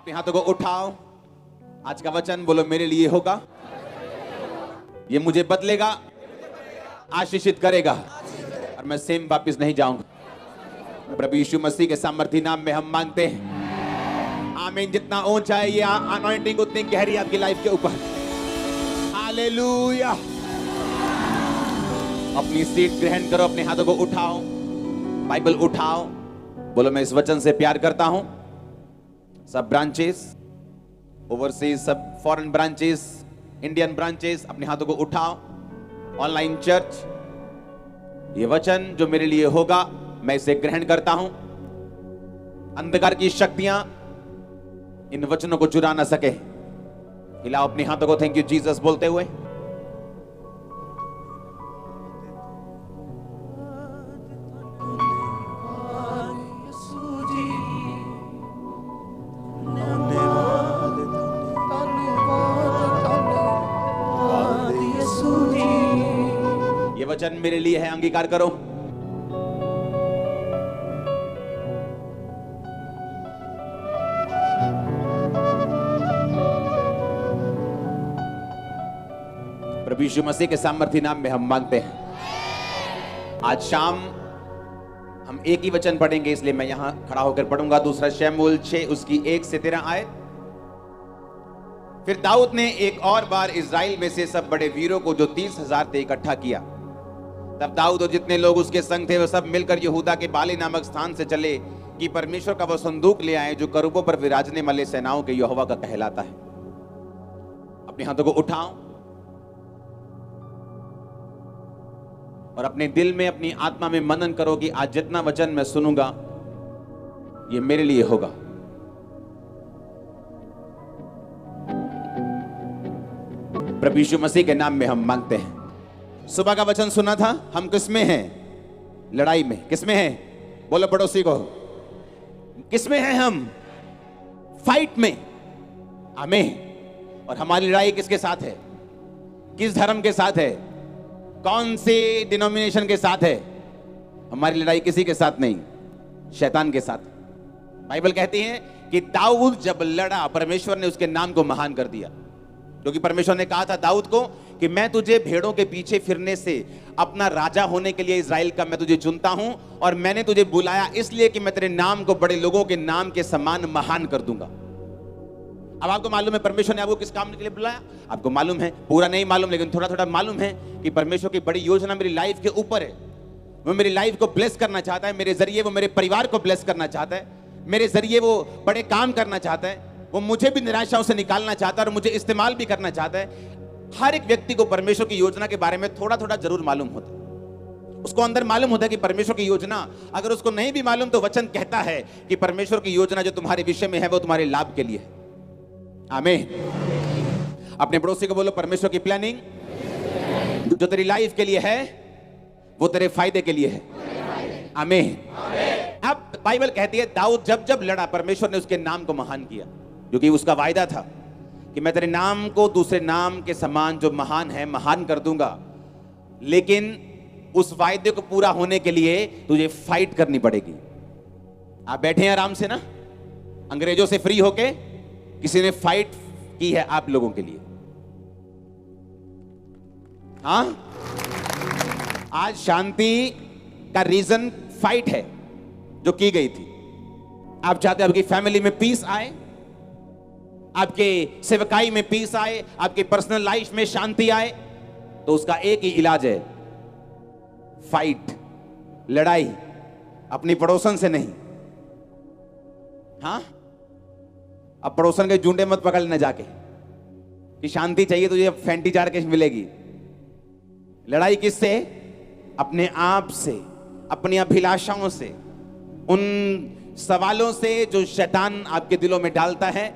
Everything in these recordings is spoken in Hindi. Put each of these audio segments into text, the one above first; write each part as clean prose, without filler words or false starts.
अपने हाथों को उठाओ। आज का वचन बोलो मेरे लिए होगा, ये मुझे बदलेगा, आशीषित करेगा और मैं सेम वापिस नहीं जाऊंगा। प्रभु यीशु मसीह के सामर्थी नाम में हम मांगते हैं, आमीन। जितना ऊंचा है ये अनॉइंटिंग उतनी गहरी आपकी लाइफ के ऊपर। हालेलुया। अपनी सीट ग्रहण करो, अपने हाथों को उठाओ, बाइबल उठाओ, बोलो मैं इस वचन से प्यार करता हूं। सब ब्रांचेस, ओवरसीज, सब फॉरेन ब्रांचेस, इंडियन ब्रांचेस, अपने हाथों को उठाओ। ऑनलाइन चर्च, ये वचन जो मेरे लिए होगा मैं इसे ग्रहण करता हूं। अंधकार की शक्तियां इन वचनों को चुरा ना सके। हिलाओ अपने हाथों को थैंक यू जीसस बोलते हुए। ये वचन मेरे लिए है, अंगीकार करो। प्रभु यीशु मसीह के सामर्थी नाम में हम मांगते हैं। आज शाम हम एक ही वचन पढ़ेंगे, इसलिए मैं यहां खड़ा होकर पढ़ूंगा। दूसरा शमूएल 6 उसकी 1 से 13 आयत। फिर दाऊद ने एक और बार इज़राइल में से सब बड़े वीरों को जो 30,000 थे इकट्ठा किया। तब दाऊद और जितने लोग उसके संग थे वे सब मिलकर यहूदा के बाली नामक स्थान से चले कि परमेश्वर का वो संदूक ले आए जो करूबों पर विराजने वाले सेनाओं के यहोवा का कहलाता है। अपने हाथों को उठाओ और अपने दिल में, अपनी आत्मा में मनन करो कि आज जितना वचन मैं सुनूंगा ये मेरे लिए होगा। प्रभु यीशु मसीह के नाम में हम मांगते हैं। सुबह का वचन सुना था, हम किसमें हैं? लड़ाई में। किसमें हैं? बोलो पड़ोसी को, किसमें हैं हम? फाइट में। आमीन। और हमारी लड़ाई किसके साथ है? किस धर्म के साथ है? कौन सी डिनोमिनेशन के साथ है? हमारी लड़ाई किसी के साथ नहीं, शैतान के साथ। बाइबल कहती है कि दाऊद जब लड़ा, परमेश्वर ने उसके नाम को महान कर दिया, क्योंकि परमेश्वर ने कहा था दाऊद को कि मैं तुझे भेड़ों के पीछे फिरने से, अपना राजा होने के लिए इज़राइल का मैं तुझे चुनता हूं, और मैंने तुझे बुलाया इसलिए कि मैं तेरे नाम को बड़े लोगों के नाम के समान महान कर दूंगा। अब आपको मालूम है परमेश्वर ने आपको किस काम के लिए बुलाया? आपको मालूम है, पूरा नहीं मालूम लेकिन थोड़ा थोड़ा मालूम है कि परमेश्वर की बड़ी योजना मेरी लाइफ के ऊपर है। वो मेरी लाइफ को ब्लेस करना चाहता है, मेरे जरिए वो मेरे परिवार को ब्लेस करना चाहता है, मेरे जरिए वो बड़े काम करना चाहता है, वो मुझे भी निराशाओं से निकालना चाहता है और मुझे इस्तेमाल भी करना चाहता है। हर एक व्यक्ति को परमेश्वर की योजना के बारे में थोड़ा थोड़ा जरूर मालूम होता है। उसको अंदर मालूम होता है कि परमेश्वर की योजना, अगर उसको नहीं भी मालूम तो वचन कहता है कि परमेश्वर की योजना जो तुम्हारे विषय में है वो तुम्हारे लाभ के लिए है। आमीन। अपने पड़ोसी को बोलो, परमेश्वर की प्लानिंग जो तेरी लाइफ के लिए है वो तेरे फायदे के लिए है। आमीन। अब बाइबल कहती है दाऊद जब जब लड़ा, परमेश्वर ने उसके नाम को महान किया, क्योंकि उसका वायदा था कि मैं तेरे नाम को दूसरे नाम के समान जो महान है महान कर दूंगा। लेकिन उस वायदे को पूरा होने के लिए तुझे फाइट करनी पड़ेगी। आप बैठे हैं आराम से ना, अंग्रेजों से फ्री होके, किसी ने फाइट की है आप लोगों के लिए। हाँ, आज शांति का रीजन फाइट है जो की गई थी। आप चाहते हैं आपकी फैमिली में पीस आए, आपके सेवकाई में पीस आए, आपके पर्सनल लाइफ में शांति आए, तो उसका एक ही इलाज है, फाइट, लड़ाई। अपनी पड़ोसन से नहीं। हाँ, अब पड़ोसन के जूंडे मत पकड़ लेना जाके कि शांति चाहिए तुझे, फैंटी जार के मिलेगी। लड़ाई किससे? अपने आप से, अपनी अभिलाषाओं से, उन सवालों से जो शैतान आपके दिलों में डालता है,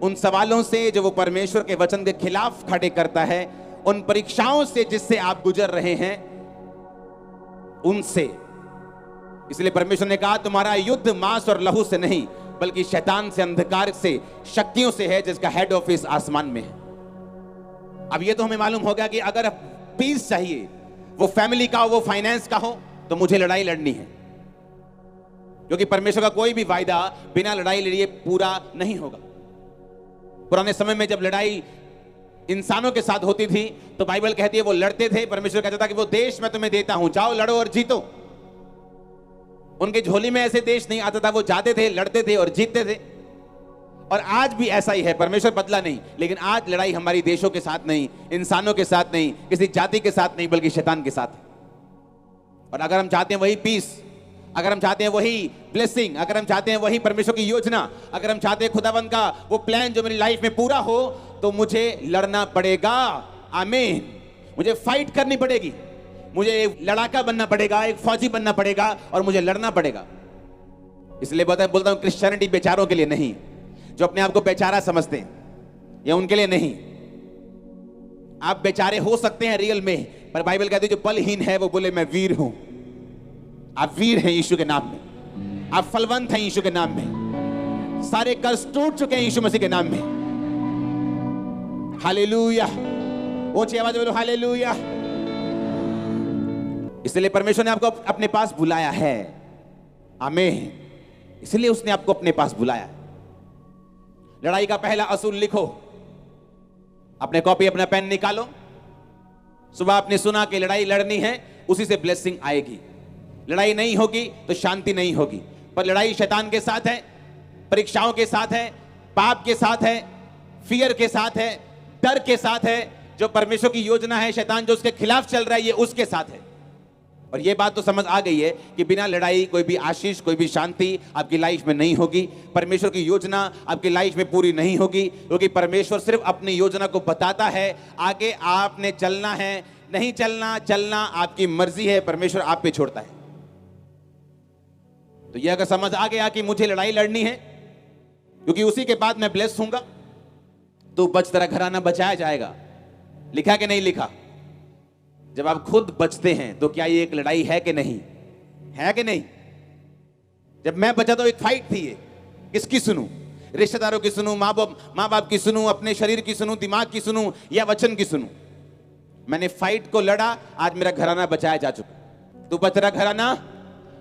उन सवालों से जो वो परमेश्वर के वचन के खिलाफ खड़े करता है, उन परीक्षाओं से जिससे आप गुजर रहे हैं, उनसे। इसलिए परमेश्वर ने कहा तुम्हारा युद्ध मांस और लहू से नहीं बल्कि शैतान से, अंधकार से, शक्तियों से है जिसका हेड ऑफिस आसमान में है। अब ये तो हमें मालूम हो गया कि अगर पीस चाहिए, वो फैमिली का हो, वो फाइनेंस का हो, तो मुझे लड़ाई लड़नी है, क्योंकि परमेश्वर का कोई भी वायदा बिना लड़ाई लड़िए पूरा नहीं होगा। पुराने समय में जब लड़ाई इंसानों के साथ होती थी तो बाइबल कहती है वो लड़ते थे, परमेश्वर कहता था कि वो देश मैं तुम्हें देता हूं, जाओ लड़ो और जीतो। उनकी झोली में ऐसे देश नहीं आता था, वो जाते थे, लड़ते थे और जीतते थे। और आज भी ऐसा ही है, परमेश्वर बदला नहीं, लेकिन आज लड़ाई हमारी देशों के साथ नहीं, इंसानों के साथ नहीं, किसी जाति के साथ नहीं, बल्कि शैतान के साथ है। और अगर हम चाहते हैं वही पीस, अगर हम चाहते हैं वही ब्लेसिंग, अगर हम चाहते हैं वही परमेश्वर की योजना, अगर हम चाहते हैं खुदावंद का वो प्लान जो मेरी लाइफ में पूरा हो, तो मुझे लड़ना पड़ेगा। आमीन। मुझे फाइट करनी पड़ेगी, मुझे एक लड़ाका बनना पड़ेगा, एक फौजी बनना पड़ेगा और मुझे लड़ना पड़ेगा। इसलिए बोलता हूं क्रिश्चियनिटी बेचारों के लिए नहीं, जो अपने आप को बेचारा समझते हैं, ये उनके लिए नहीं। आप बेचारे हो सकते हैं रियल में, पर बाइबल कहती है जो बलहीन है वो बोले मैं वीर हूं। आप वीर हैं यीशु के नाम में, आप फलवंत हैं यीशु के नाम में, सारे कर्ज टूट चुके हैं यीशु मसीह के नाम में। हालेलुया। ऊंची आवाज में बोलो हालेलुया। इसलिए परमेश्वर ने आपको अपने पास बुलाया है। आमीन। इसलिए उसने आपको अपने पास बुलाया है। लड़ाई का पहला असूल लिखो, अपने कॉपी अपना पेन निकालो। सुबह आपने सुना कि लड़ाई लड़नी है, उसी से ब्लेसिंग आएगी। लड़ाई नहीं होगी तो शांति नहीं होगी। पर लड़ाई शैतान के साथ है, परीक्षाओं के साथ है, पाप के साथ है, फियर के साथ है, डर के साथ है। जो परमेश्वर की योजना है, शैतान जो उसके खिलाफ चल रहा है, ये उसके साथ है। और ये बात तो समझ आ गई है कि बिना लड़ाई कोई भी आशीष, कोई भी शांति आपकी लाइफ में नहीं होगी। परमेश्वर की योजना आपकी लाइफ में पूरी नहीं होगी, क्योंकि परमेश्वर सिर्फ अपनी योजना को बताता है, आगे आपने चलना है, नहीं चलना, चलना आपकी मर्जी है, परमेश्वर आप पे छोड़ता है। तो ये अगर समझ आ गया कि मुझे लड़ाई लड़नी है, क्योंकि उसी के बाद मैं ब्लेस होऊंगा, तो बच तेरा घराना बचाया जाएगा। लिखा कि नहीं लिखा? जब आप खुद बचते हैं तो क्या ये एक लड़ाई है कि नहीं? है कि नहीं? जब मैं बचा तो एक फाइट थी। ये किसकी सुनूं? रिश्तेदारों की सुनूं, माँ बाप की सुनूं, अपने शरीर की सुनूं, दिमाग की सुनूं, या वचन की सुनूं? मैंने फाइट को लड़ा, आज मेरा घराना बचाया जा चुका। तू बच रहा घराना,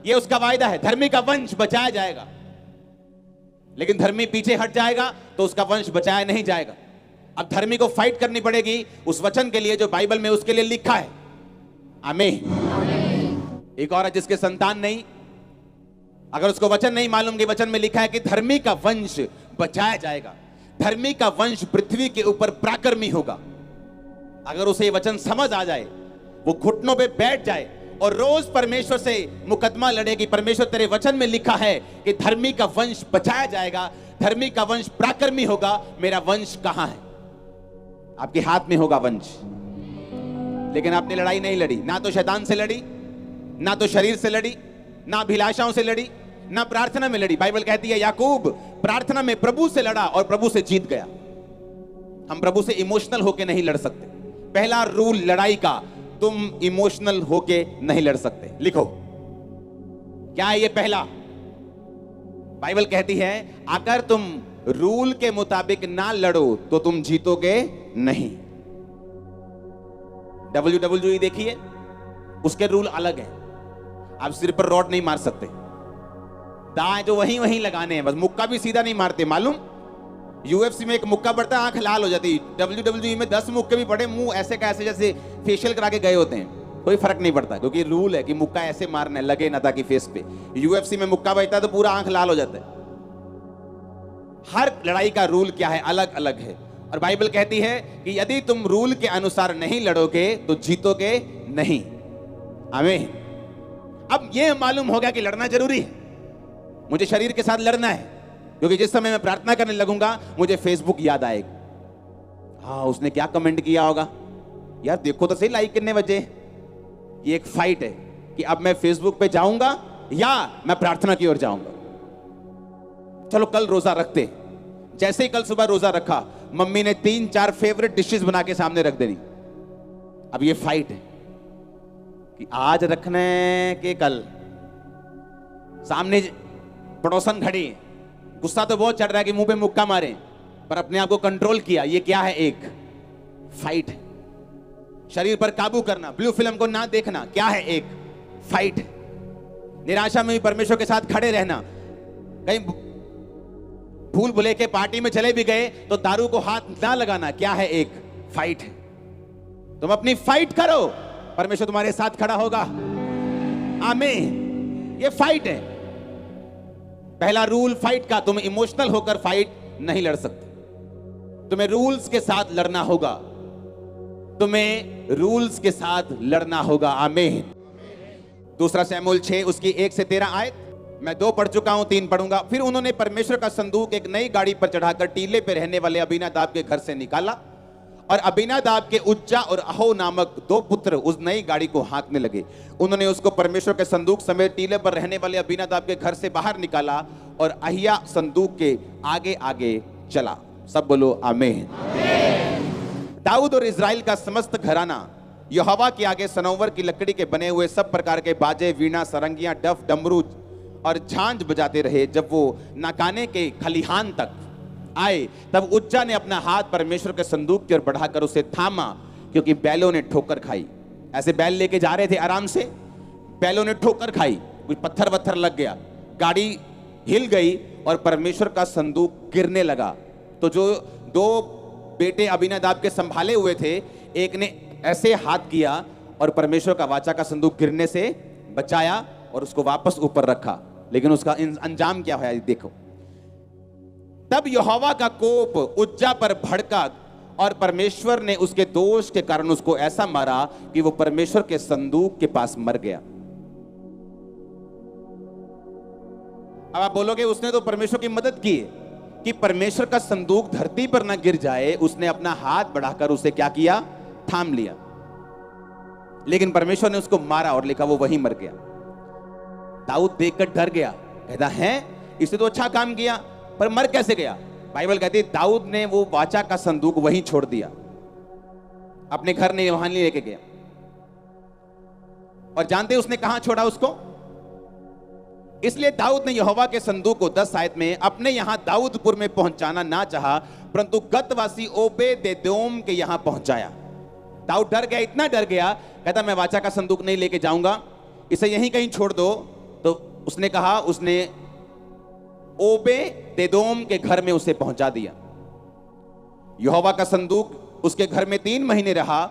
ये उसका वायदा है। धर्मी का वंश बचाया जाएगा, लेकिन धर्मी पीछे हट जाएगा तो उसका वंश बचाया नहीं जाएगा। अब धर्मी को फाइट करनी पड़ेगी उस वचन के लिए जो बाइबल में उसके लिए लिखा है। आमीन। एक औरत जिसके संतान नहीं, अगर उसको वचन नहीं मालूम कि वचन में लिखा है कि धर्मी का वंश बचाया जाएगा, धर्मी का वंश पृथ्वी के ऊपर पराक्रमी होगा, अगर उसे ये वचन समझ आ जाए, वो घुटनों पे बैठ जाए और रोज परमेश्वर से मुकदमा लड़ेगी। परमेश्वर तेरे वचन में लिखा है कि धर्मी का वंश बचाया जाएगा, धर्मी का वंश पराक्रमी होगा, मेरा वंश कहां है? आपके हाथ में होगा वंश। लेकिन आपने लड़ाई नहीं लड़ी, ना तो शैतान से लड़ी, ना तो शरीर से लड़ी, ना अभिलाषाओं से लड़ी, ना प्रार्थना में लड़ी। बाइबल कहती है याकूब प्रार्थना में प्रभु से लड़ा और प्रभु से जीत गया। हम प्रभु से इमोशनल होके नहीं लड़ सकते। पहला रूल लड़ाई का, तुम इमोशनल होके नहीं लड़ सकते। लिखो क्या है ये पहला? बाइबल कहती है अगर तुम रूल के मुताबिक ना लड़ो तो तुम जीतोगे नहीं। WWE देखिए, उसके रूल अलग हैं। आप सिर पर रॉड नहीं मार सकते, दाएं जो वहीं लगाने हैं बस। मुक्का भी सीधा नहीं मारते, मालूम? UFC में एक मुक्का पड़ता है, आंख लाल हो जाती। WWE में 10 मुक्के भी पड़े, मुंह ऐसे का ऐसे जैसे फेशियल करा के गए होते हैं, कोई फर्क नहीं पड़ता, क्योंकि रूल है कि मुक्का ऐसे मारना है, लगे ना ताकि फेस पे। UFC में मुक्का बजता है तो पूरा आंख लाल हो जाता है। हर लड़ाई का रूल क्या है? अलग अलग है। और बाइबल कहती है कि यदि तुम रूल के अनुसार नहीं लड़ोगे तो जीतोगे नहीं। आमीन। अब यह मालूम हो गया कि लड़ना जरूरी है। मुझे शरीर के साथ लड़ना है, क्योंकि जिस समय मैं प्रार्थना करने लगूंगा मुझे फेसबुक याद आएगा। हाँ, उसने क्या कमेंट किया होगा, यार देखो तो सही लाइक कितने बजे। ये एक फाइट है कि अब मैं फेसबुक पे जाऊंगा या मैं प्रार्थना की ओर जाऊंगा। चलो कल रोजा रखते। जैसे ही कल सुबह रोजा रखा, मम्मी ने 3-4 फेवरेट डिशेस बना के सामने रख देनी। अब ये फाइट है कि आज रखने के कल। सामने पड़ोसन खड़ी है, गुस्सा तो बहुत चढ़ रहा है कि मुंह पे मुक्का मारे, पर अपने आप को कंट्रोल किया। ये क्या है? एक फाइट है। शरीर पर काबू करना, ब्लू फिल्म को ना देखना, क्या है? एक फाइट है। निराशा में भी परमेश्वर के साथ खड़े रहना, कहीं भूल भुले के पार्टी में चले भी गए तो दारू को हाथ ना लगाना क्या है, एक फाइट है। तुम अपनी फाइट करो, परमेश्वर तुम्हारे साथ खड़ा होगा। आमीन। ये फाइट है। पहला रूल फाइट का, तुम इमोशनल होकर फाइट नहीं लड़ सकते। तुम्हें रूल्स के साथ लड़ना होगा। तुम्हें रूल्स के साथ लड़ना होगा। आमीन। दूसरा शमूएल 6 उसकी 1 से 13 आयत, मैं 2 पढ़ चुका हूं, 3 पढ़ूंगा। फिर उन्होंने परमेश्वर का संदूक एक नई गाड़ी पर चढ़ाकर टीले पर रहने वाले अबीनादाब के घर से निकाला, और अबीनादाब के उज्जा और अहो नामक 2 पुत्र उस नई गाड़ी को हाँकने लगे। उन्होंने उसको परमेश्वर के संदूक समेत टीले पर रहने वाले अबीनादाब के घर से बाहर निकाला, और अहिया संदूक के आगे आगे चला। सब बोलो आमीन। दाऊद और इज़राइल का समस्त घराना यहोवा के आगे सनोवर की लकड़ी के बने हुए सब प्रकार के बाजे, वीणा, सरंगियां, डफ, डमरू और झांझ बजाते रहे। जब वो नाकाने के खलिहान तक आए तब उज्जा ने अपना हाथ परमेश्वर के संदूक की ओर बढ़ाकर उसे थामा, क्योंकि बैलों ने ठोकर खाई। ऐसे बैल लेके जा रहे थे आराम से, बैलों ने ठोकर खाई, कुछ पत्थर वत्थर लग गया, गाड़ी हिल गई और परमेश्वर का संदूक गिरने लगा। तो जो 2 बेटे अबीनादाब के संभाले हुए थे, एक ने ऐसे हाथ किया और परमेश्वर का वाचा का संदूक गिरने से बचाया और उसको वापस ऊपर रखा। लेकिन उसका अंजाम क्या हुआ देखो। तब यहोवा का कोप उज्जा पर भड़का और परमेश्वर ने उसके दोष के कारण उसको ऐसा मारा कि वो परमेश्वर के संदूक के पास मर गया। अब आप बोलोगे उसने तो परमेश्वर की मदद की है, कि परमेश्वर का संदूक धरती पर ना गिर जाए, उसने अपना हाथ बढ़ाकर उसे क्या किया, थाम लिया। लेकिन परमेश्वर ने उसको मारा और लिखा वो वहीं मर गया। दाऊद देखकर डर गया, कहता है इसने तो अच्छा काम किया, पर मर कैसे गया। बाइबल कहती है दाऊद ने वो वाचा का संदूक वहीं छोड़ दिया, अपने घर नहीं, वहां नहीं लेके गया। और जानते उसने कहां छोड़ा उसको? इसलिए दाऊद ने यहोवा के संदूक को 10 आयत में अपने यहां दाऊदपुर में पहुंचाना ना चाहा, परंतु गतवासी ओबेदेदोम के यहां पहुंचाया। दाऊद डर गया, इतना डर गया, कहता मैं वाचा का संदूक नहीं लेके जाऊंगा, इसे यहीं कहीं छोड़ दो। तो उसने कहा, उसने ओबेदेदोम के घर में उसे पहुंचा दिया। यहोवा का संदूक उसके घर में 3 महीने रहा,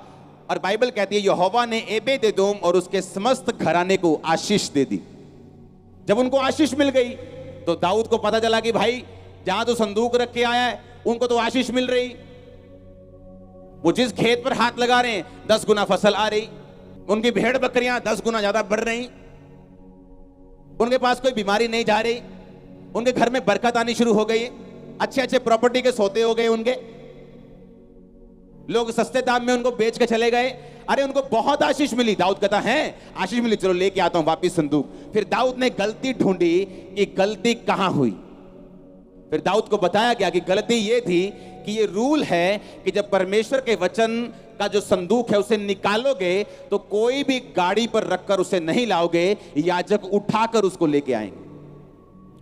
और बाइबल कहती है यहोवा ने ओबेदेदोम और उसके समस्त घराने को आशीष दे दी। जब उनको आशीष मिल गई तो दाऊद को पता चला कि भाई जहां तो संदूक रख के आया है उनको तो आशीष मिल रही, वो जिस खेत पर हाथ लगा रहे हैं 10 गुना फसल आ रही, उनकी भेड़ बकरियां 10 गुना ज्यादा बढ़ रही, उनके पास कोई बीमारी नहीं जा रही, उनके घर में बरकत आनी शुरू हो गई, अच्छे अच्छे प्रॉपर्टी के सौदे हो गए, उनके लोग सस्ते दाम में उनको बेच के चले गए। अरे उनको बहुत आशीष मिली। दाऊद कहता है आशीष मिली, चलो लेके आता हूं वापिस संदूक। फिर दाऊद ने गलती ढूंढी कि गलती कहां हुई। फिर दाऊद को बताया गया कि गलती यह थी कि ये रूल है कि जब परमेश्वर के वचन का जो संदूक है उसे निकालोगे तो कोई भी गाड़ी पर रखकर उसे नहीं लाओगे, याजक उठाकर उसको लेके आएंगे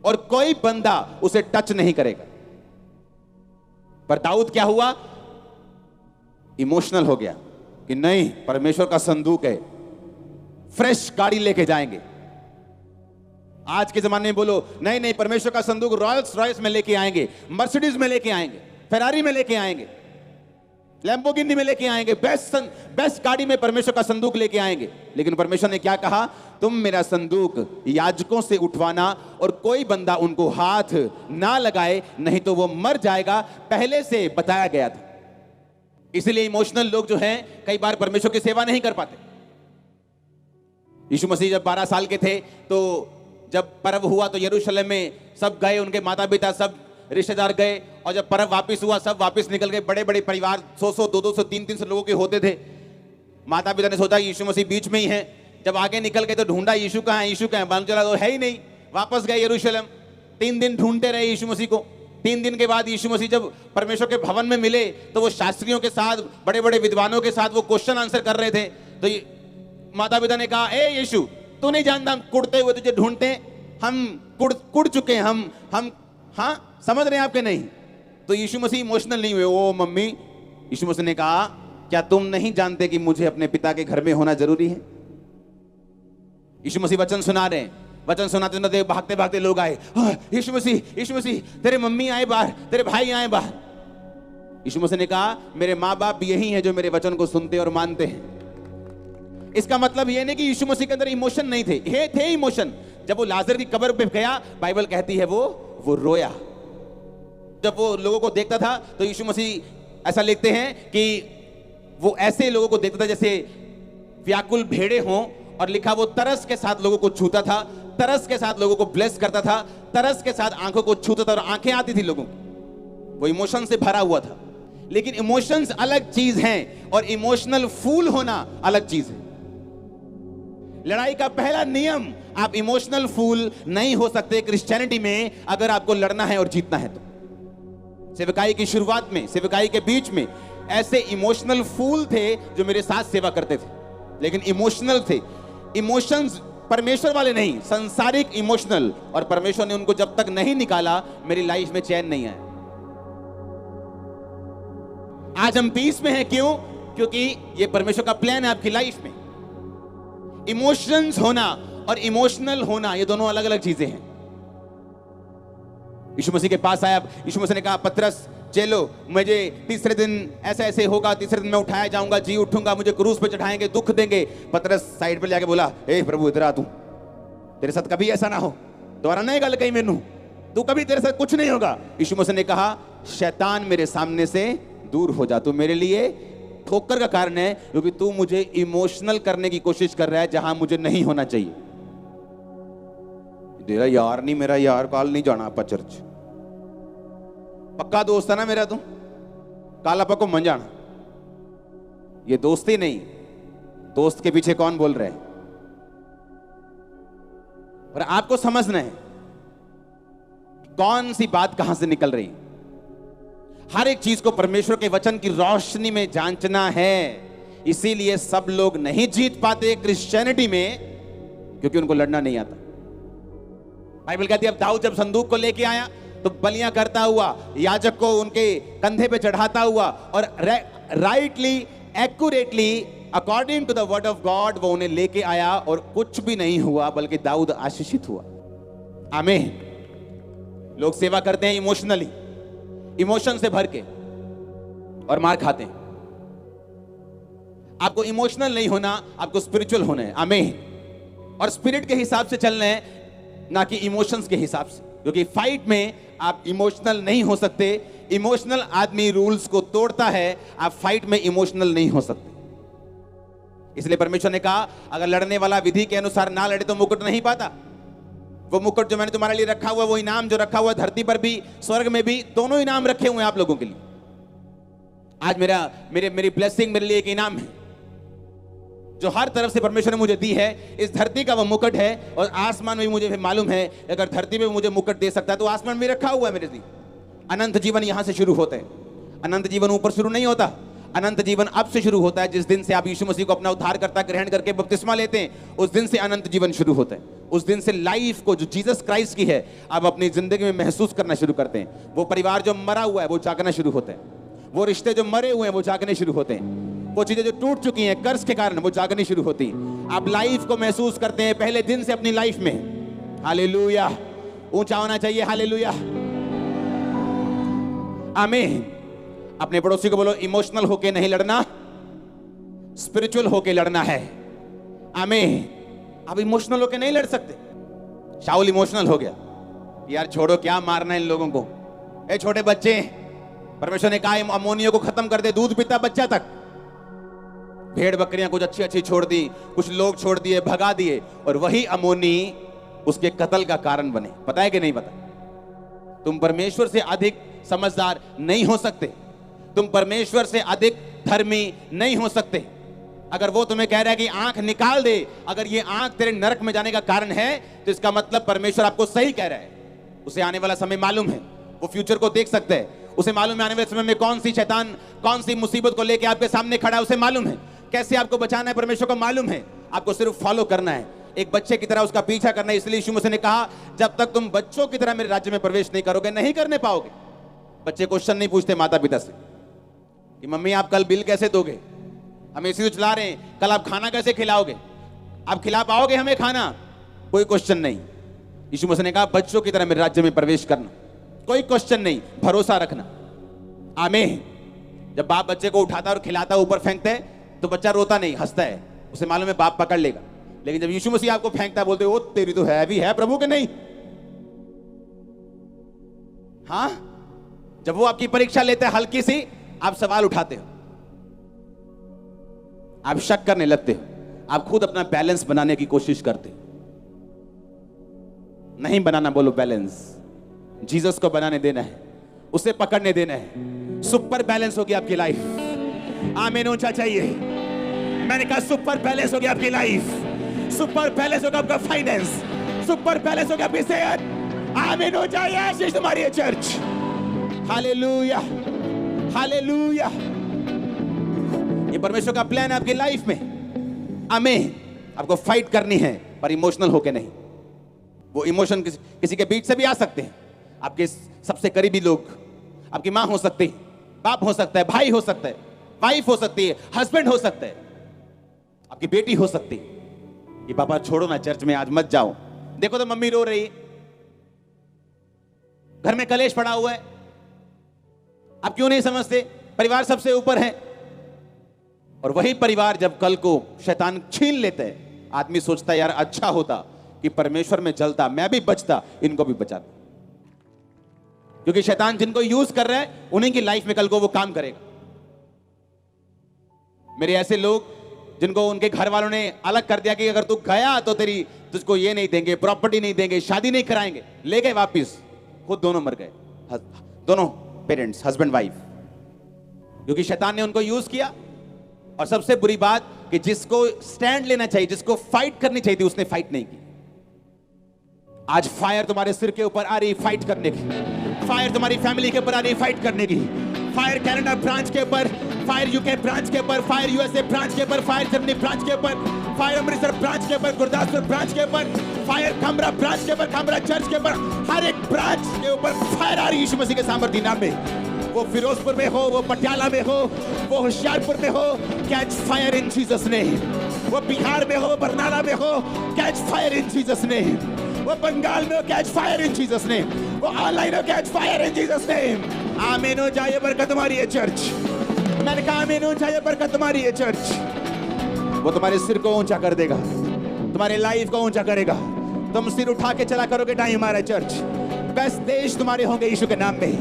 और कोई बंदा उसे टच नहीं करेगा। पर दाऊद क्या हुआ, इमोशनल हो गया कि नहीं परमेश्वर का संदूक है, फ्रेश गाड़ी लेके जाएंगे। आज के जमाने में बोलो नहीं नहीं परमेश्वर का संदूक रॉयल्स रॉयल्स में लेके आएंगे, मर्सिडीज में लेके आएंगे, फेरारी में लेके आएंगे, लैम्बोर्गिनी में लेके आएंगे, बेस्ट गाड़ी में परमेश्वर का संदूक लेके आएंगे। लेकिन परमेश्वर ने क्या कहा, तुम मेरा संदूक याजकों से उठवाना और कोई बंदा उनको हाथ ना लगाए, नहीं तो वो मर जाएगा, पहले से बताया गया था। इसलिए इमोशनल लोग जो हैं कई बार परमेश्वर की सेवा नहीं कर पाते। यीशु मसीह जब 12 साल के थे तो जब पर्व हुआ तो यरूशलेम में सब गए, उनके माता पिता सब रिश्तेदार गए, और जब पर्व वापस हुआ सब वापस निकल गए। बड़े बड़े परिवार 100-100, 200, 300 लोगों के होते थे। माता पिता ने सोचा यीशु मसीह बीच में ही है। जब आगे निकल गए तो ढूंढा यीशु कहाँ है, यीशु कहाँ है, मालूम चला तो है ही नहीं। वापस गए यरूशलेम, 3 दिन ढूंढते रहे यीशु मसीह को। 3 दिन के बाद यीशु मसीह जब परमेश्वर के भवन में मिले तो वो शास्त्रियों के साथ, बड़े बड़े विद्वानों के साथ वो क्वेश्चन आंसर कर रहे थे। तो माता पिता ने कहा, ए यीशु तू नहीं जानता हम कुड़ते हुए तुझे ढूंढते हैं, हम कुड़ चुके हैं, हम हाँ समझ रहे हैं आपके नहीं। तो यीशु मसीह इमोशनल नहीं हुए। ओ मम्मी, यीशु मसीह ने कहा क्या तुम नहीं जानते कि मुझे अपने पिता के घर में होना जरूरी है। यीशु मसीह वचन सुना रहे हैं, वचन सुनाते सुनाते भागते भागते लोग आए, यीशु मसीह तेरे मम्मी आए बाहर, तेरे भाई आए बाहर। यीशु मसीह ने कहा मेरे माँ बाप भी यही हैं जो मेरे वचन को सुनते और मानते हैं। इसका मतलब ये नहीं कि यीशु मसीह के अंदर इमोशन नहीं थे, थे इमोशन। जब वो लाजर की कब्र पे गया, बाइबल कहती है वो रोया। जब वो लोगों को देखता था तो यीशु मसीह ऐसा लिखते हैं कि वो ऐसे लोगों को देखता था जैसे व्याकुल भेड़े हों, और लिखा वो तरस के साथ लोगों को छूता था, तरस के साथ लोगों को ब्लेस करता था, तरस के साथ आंखों को छूता था और आंखें आती थी लोगों की। वो इमोशन से भरा हुआ था। लेकिन इमोशंस अलग चीज हैं और इमोशनल फूल होना अलग चीज है। लड़ाई का पहला नियम, आप इमोशनल फूल नहीं हो सकते क्रिश्चियनिटी में अगर आपको लड़ना है और जीतना है तो। सेवकाई की शुरुआत में, सेवकाई के बीच में ऐसे इमोशनल फूल थे जो मेरे साथ सेवा करते थे, लेकिन इमोशनल थे। इमोशंस परमेश्वर वाले नहीं, संसारिक इमोशनल। और परमेश्वर ने उनको जब तक नहीं निकाला मेरी लाइफ में चैन नहीं आया। आज हम पीस में हैं, क्यों? क्योंकि ये परमेश्वर का प्लान है आपकी लाइफ में। इमोशंस होना और इमोशनल होना ये दोनों अलग अलग चीजें हैं। यीशु मसीह के पास आया, यीशु मसीह ने कहा पतरस चलो, मुझे तीसरे दिन ऐसा ऐसे होगा, तीसरे दिन मैं उठाया जाऊंगा, जी उठूंगा, मुझे क्रूस पे चढ़ाएंगे, दुख देंगे। पतरस साइड पे जाके बोला, ए प्रभु इधर आ, तू तेरे साथ कभी ऐसा ना हो, दोबारा नहीं गल कहीं मैनू, तू कभी तेरे साथ कुछ नहीं होगा। यीशु मसीह ने कहा शैतान मेरे सामने से दूर हो जा, तू मेरे लिए ठोकर का कारण है, क्योंकि तू मुझे इमोशनल करने की कोशिश कर रहा है जहां मुझे नहीं होना चाहिए। तेरा यार नहीं, मेरा यार, कल नहीं जाना आप चर्च, पक्का दोस्त है ना मेरा, तू कल आप घूमन जाना। ये दोस्ती नहीं, दोस्त के पीछे कौन बोल रहे हैं। और आपको समझना है कौन सी बात कहां से निकल रही है। हर एक चीज को परमेश्वर के वचन की रोशनी में जांचना है। इसीलिए सब लोग नहीं जीत पाते क्रिश्चियनिटी में, क्योंकि उनको लड़ना नहीं आता। बाइबल कहती है अब दाऊद जब संदूक को लेके आया तो बलियां करता हुआ, याजक को उनके कंधे पे चढ़ाता हुआ और rightly accurately according to the word of God वो उन्हें लेके आया, और कुछ भी नहीं हुआ बल्कि दाऊद आशीषित हुआ। आमीन। लोग सेवा करते हैं इमोशनली, इमोशन से भर के, और मार खाते हैं। आपको इमोशनल नहीं होना, आपको स्पिरिचुअल होना है। आमीन। और स्पिरिट के हिसाब से चलना है, ना कि इमोशंस के हिसाब से, क्योंकि फाइट में आप इमोशनल नहीं हो सकते। इमोशनल आदमी रूल्स को तोड़ता है, आप फाइट में इमोशनल नहीं हो सकते। इसलिए परमेश्वर ने कहा अगर लड़ने वाला विधि के अनुसार ना लड़े तो मुकुट नहीं पाता। वो मुकुट जो मैंने तुम्हारे लिए रखा हुआ, वो इनाम जो रखा हुआ धरती पर भी स्वर्ग में भी, दोनों इनाम रखे हुए हैं आप लोगों के लिए। आज मेरी ब्लेसिंग मेरे लिए एक इनाम है जो हर तरफ से परमेश्वर ने मुझे दी है। इस धरती का वो मुकुट है, और आसमान में भी मुझे मालूम है अगर धरती में मुझे मुकुट दे सकता है तो आसमान में रखा हुआ है मेरे लिए। अनंत जीवन यहां से शुरू होता है। अनंत जीवन ऊपर शुरू नहीं होता, अनंत जीवन अब से शुरू होता है। जिस दिन से आप यीशु मसीह को अपना उद्धारकर्ता ग्रहण करके बपतिस्मा लेते हैं, उस दिन से अनंत जीवन शुरू होता है। उस दिन से लाइफ को जो जीसस क्राइस्ट की है आप अपनी जिंदगी में महसूस करना शुरू करते हैं। वो परिवार जो मरा हुआ है वो जागना शुरू होता है, वो रिश्ते जो मरे हुए हैं वो जागने शुरू होते हैं, वो चीजें जो टूट चुकी हैं कर्ज के कारण वो जागनी शुरू होती हैं। आप लाइफ को महसूस करते हैं पहले दिन से अपनी लाइफ में। हालेलुया। ऊंचा होना चाहिए हालेलुया। आमीन। अपने पड़ोसी को बोलो इमोशनल होके नहीं लड़ना, स्पिरिचुअल होके लड़ना है। आमीन। आप इमोशनल होके नहीं लड़ सकते। शाऊल इमोशनल हो गया, यार छोड़ो क्या मारना है इन लोगों को, ए छोटे बच्चे। परमेश्वर ने कहा अमोनियों को खत्म कर दे, दूध पीता बच्चा तक। भेड़ बकरियां कुछ अच्छी अच्छी छोड़ दी, कुछ लोग छोड़ दिए, भगा दिए, और वही अमोनी उसके कत्ल का कारण बने। पता है कि नहीं पता? तुम परमेश्वर से अधिक समझदार नहीं हो सकते, तुम परमेश्वर से अधिक धर्मी नहीं हो सकते। अगर वो तुम्हें कह रहा है कि आंख निकाल दे, अगर ये आंख तेरे नरक में जाने का कारण है तो इसका मतलब परमेश्वर आपको सही कह रहा है। उसे आने वाला समय मालूम है, वो फ्यूचर को देख सकता है। उसे मालूम है आने वाले समय में कौन सी शैतान कौन सी मुसीबत को लेकर आपके सामने खड़ा है। उसे मालूम है कैसे आपको बचाना है, परमेश्वर को मालूम है। आपको सिर्फ फॉलो करना है, एक बच्चे की तरह उसका पीछा करना है। इसलिए यीशु मसीह ने कहा जब तक तुम बच्चों की तरह मेरे राज्य में प्रवेश नहीं करोगे नहीं करने पाओगे। बच्चे क्वेश्चन नहीं पूछते माता पिता से कि मम्मी आप कल बिल कैसे दोगे, हम एसी तो चला रहे हैं, कल आप खाना कैसे खिलाओगे, आप खिला पाओगे हमें खाना? कोई क्वेश्चन नहीं। यीशु मसीह ने कहा बच्चों की तरह मेरे राज्य में प्रवेश करना, कोई क्वेश्चन नहीं, भरोसा रखना। आमीन। जब बाप बच्चे को उठाता और खिलाता ऊपर फेंकता है तो बच्चा रोता नहीं, हंसता है, उसे मालूम है बाप पकड़ लेगा। लेकिन जब यीशु मसीह आपको फेंकता है बोलते हो तेरी तो है भी है प्रभु के नहीं। हाँ, जब वो आपकी परीक्षा लेते हैं हल्की सी, आप सवाल उठाते हो, आप शक करने लगते हो, आप खुद अपना बैलेंस बनाने की कोशिश करते हो। नहीं बनाना बोलो बैलेंस, जीसस को बनाने देना है, उसे पकड़ने देना है। सुपर बैलेंस होगी आपकी लाइफ। आमीन। ऊंचा चाहिए। मैंने कहा सुपर बैलेंस होगी आपकी लाइफ, सुपर बैलेंस होगा आपका फाइनेंस, सुपर बैलेंस होगा आपकी सेहत। आमीन। हो जाए आशीष तुम्हारी है चर्च। Hallelujah, hallelujah. ये परमेश्वर का प्लान है आपकी लाइफ में। आमीन। आपको फाइट करनी है पर इमोशनल होके नहीं। वो इमोशन किसी के बीच से भी आ सकते हैं। आपके सबसे करीबी लोग, आपकी मां हो सकती है, बाप हो सकता है, भाई हो सकता है, वाइफ हो सकती है, हस्बैंड हो सकता है, आपकी बेटी हो सकती है। ये पापा छोड़ो ना, चर्च में आज मत जाओ, देखो तो मम्मी रो रही है, घर में कलेश पड़ा हुआ है, आप क्यों नहीं समझते परिवार सबसे ऊपर है। और वही परिवार जब कल को शैतान छीन लेते हैं, आदमी सोचता है यार अच्छा होता कि परमेश्वर में जलता, मैं भी बचता, इनको भी बचाता। क्योंकि शैतान जिनको यूज कर रहा है उन्हीं की लाइफ में कल को वो काम करेगा। मेरे ऐसे लोग जिनको उनके घर वालों ने अलग कर दिया कि अगर तू गया तो तुझको ये नहीं देंगे, प्रॉपर्टी नहीं देंगे, शादी नहीं कराएंगे, ले गए वापिस, खुद दोनों मर गए, दोनों पेरेंट्स, हस्बैंड वाइफ, क्योंकि शैतान ने उनको यूज किया। और सबसे बुरी बात कि जिसको स्टैंड लेना चाहिए, जिसको फाइट करनी चाहिए थी, उसने फाइट नहीं की। आज फायर तुम्हारे सिर के ऊपर आ रही फाइट करने की, फायर तुम्हारी फैमिली के ऊपर आ रही फाइट करने की, फायर कनाडा ब्रांच के ऊपर, फायर यूके ब्रांच के ऊपर, फायर यूएसए ब्रांच के ऊपर, फायर जर्मनी ब्रांच के ऊपर, फायर अमृतसर ब्रांच के ऊपर, गुरदासपुर ब्रांच के ऊपर, फायर खंबरा ब्रांच के ऊपर, खंबरा चर्च के ऊपर, हर एक ब्रांच के ऊपर फायर आ रही यीशु मसीह के सामर्थ्य नाम में। वो फिरोजपुर में हो, वो पटियाला में हो, वो होशियारपुर में हो, catch fire in Jesus name. वो बिहार में हो, बरनाला में हो, catch fire in Jesus name. वो बंगाल में हो, catch fire in Jesus name. वो ऑनलाइन हो, catch fire in Jesus name. आमीन। हो जाए बरकत तुम्हारी है चर्च। मैंने कहा आमीन। हो जाए बरकत तुम्हारी है चर्च। वो तुम्हारे सिर को ऊंचा कर देगा, तुम्हारे लाइफ को ऊंचा करेगा। तुम सिर उठा के चला करोगे टाइम आ रहा है चर्च। बेस्ट देश तुम्हारे होंगे यीशु के नाम में,